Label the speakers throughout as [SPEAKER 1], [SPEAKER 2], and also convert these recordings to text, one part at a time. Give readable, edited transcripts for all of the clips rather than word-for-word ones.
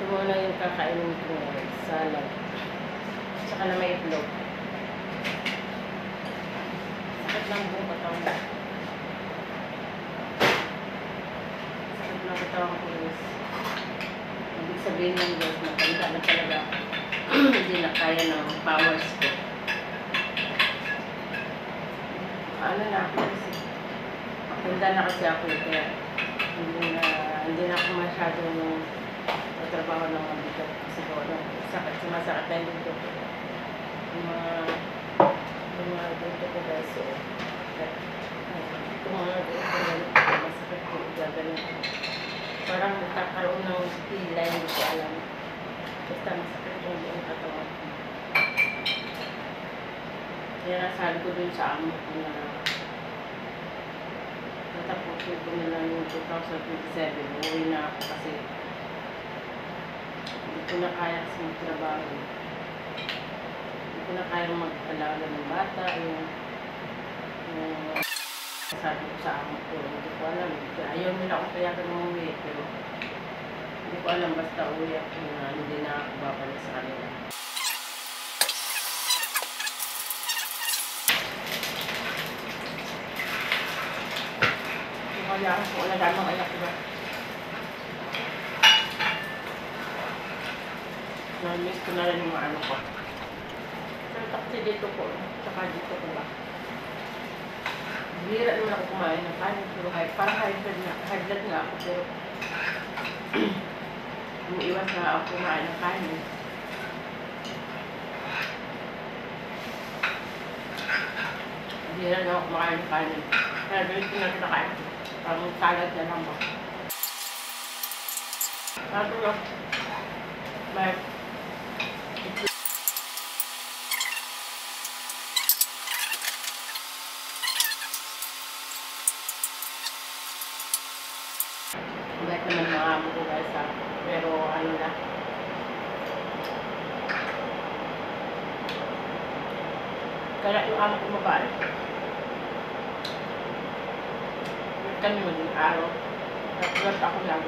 [SPEAKER 1] muna yung kakainin ko ngayon. Salad. Tsaka na may itlog. Sakit lang buong katawan. Sakit lang katawan ko guys. Ibig sabihin ng guys, matanda na talaga. Hindi na kaya ng powers ko. Ano na ako kasi. Matanda na kasi ako kaya hindi na ako masyadong trabaho ng mabigat kasi ko sakit, sumasakit na yung dito ko. Yung mga dito ko guys, so itong mga dito ko masakit ko, gagaling ko. Parang nagkakaroon ng tila, hindi ko alam. Basta masakit yung buong katawan. Kaya nasabi ko dun sa amo ko na natapos ko na lang yung 2027. Uwi na ako kasi hindi ko na kaya kasi magtrabaho. Hindi ko na kaya mag-alaga ng bata. Yung sabi ko sa amo ko, hindi ko alam. Ayaw nila ako payagan ng uwi. Pero hindi ko alam, basta uwi ako na hindi na ako babalik sa kanila. Kaya ako alagaan ng anak ko ba? Na-miss ko na rin yung mga ano ko. Pero kasi dito ko, tsaka dito ko ba? Bihira naman ako kumain ng kanin, pero parang high blood nga ako, pero umiiwas na ako kumain ng kanin. Bihira na ako kumakain ng kanin. Kaya ganit ko na kinakain. Parang salad na lang ba? Sabi ko, may bait naman mga amo ko guys ha. Pero ano na, kaya yung amo ko mabait. Kami maging araw. Tapos ako lang.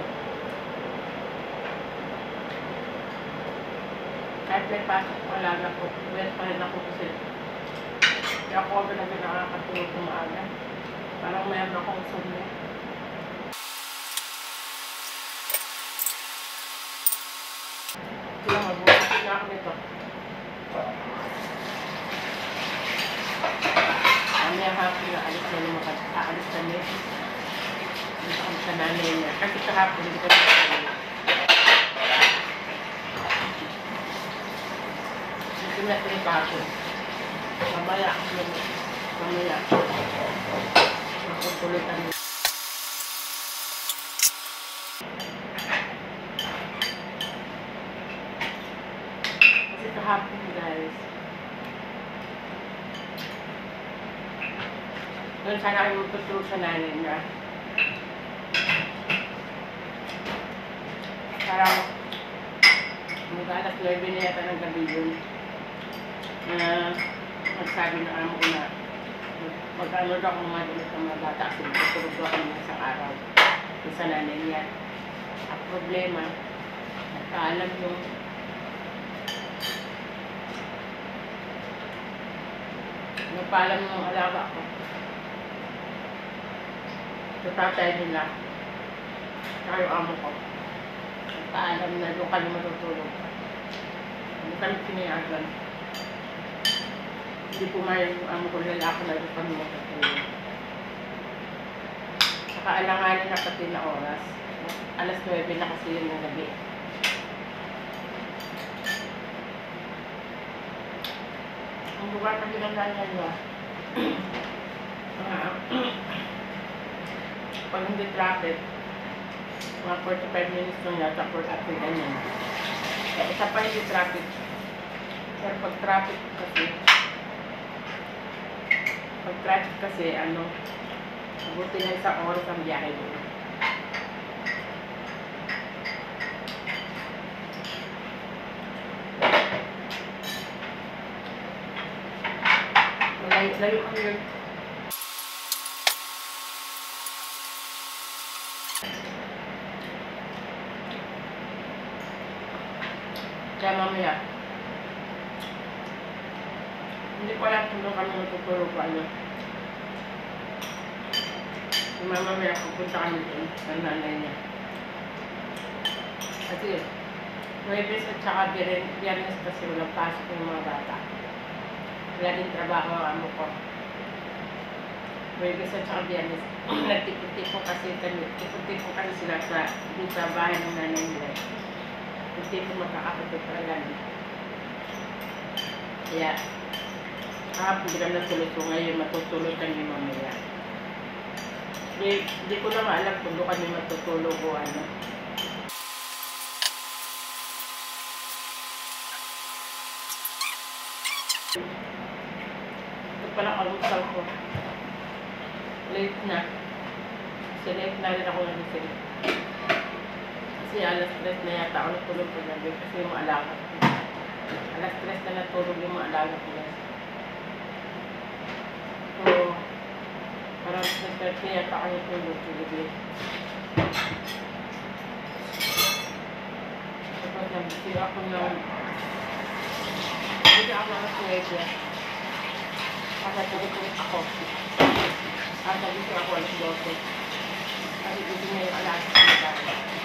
[SPEAKER 1] Kahit may pasok ko alaga ko, wet pa rin ako kasi hindi ako talaga nakakatulog ng maaga. Parang mayroon akong sumli. Kaya magbukas na ako nito. Ano yung hapon na alis na naman aalis na nito. Dito kami sa nanay niya. Kasi kahapon hindi ko nito. Dito na ito yung kahapon. Mamaya. Makukulitan niya. Kasi kahapon guys. Doon sana kayo magtutulog sa nanay niya. Parang mag-alas 9 na yata ng gabi yun. Na magsabi na amo ko na mag-ano daw akong madalit ng mga bata kasi magtutulog daw ako ng isang araw. Doon sa nanay niya. Ang problema, nagkaalam yung nagpaalam yung alaga ko. Sa tatay nila, saka yung amo ko. Nagpaalam na doon kami matutulog. Hindi kami pinayagan. Hindi pumayag yung amo ko nila ako na doon kami matutulog. Saka alanganin na pati na oras. Alas 9 na kasi yun ng gabi. Ang buka kasi ng nanay niya. Pag hindi traffic, mga 45 minutes lang yata for at ganyan. Kaya isa pa hindi traffic. Pero pag traffic kasi, ano, mabuti na isang oras ang biyahe mo. Layo kami yun. Kaya mamaya, hindi ko alam kung doon kami matutulog o ano. Mamaya pupunta kami doon sa nanay niya. Kasi, Huwebes at saka Biyernes kasi walang pasok ng mga bata. Wala din trabaho ang amo ko. Huwebes at saka Biyernes. Nagtipon-tipon kasi sila sa bahay ng nanay nila. Nagtipon magkakapatid talaga. Kaya, kahapon hindi kami natulog ko. Ngayon matutulog kami mamaya. Hindi ko na maalam kung doon kami matutulog o ano. Ito pala kalusaw ko. Late na. Kasi late na rin ako nagising. Kasi alas 3 na yata ako natulog ko gabi kasi yung mga alaga ko. Alas 3 na natulog yung mga alaga ko. So, parang 3:30 yata ako natulog ko gabi. Tapos nagising ako ng hindi ako nakaswede. Kasi tulog ako. At nagising ako alas 12. Kasi gising na yung alas 3.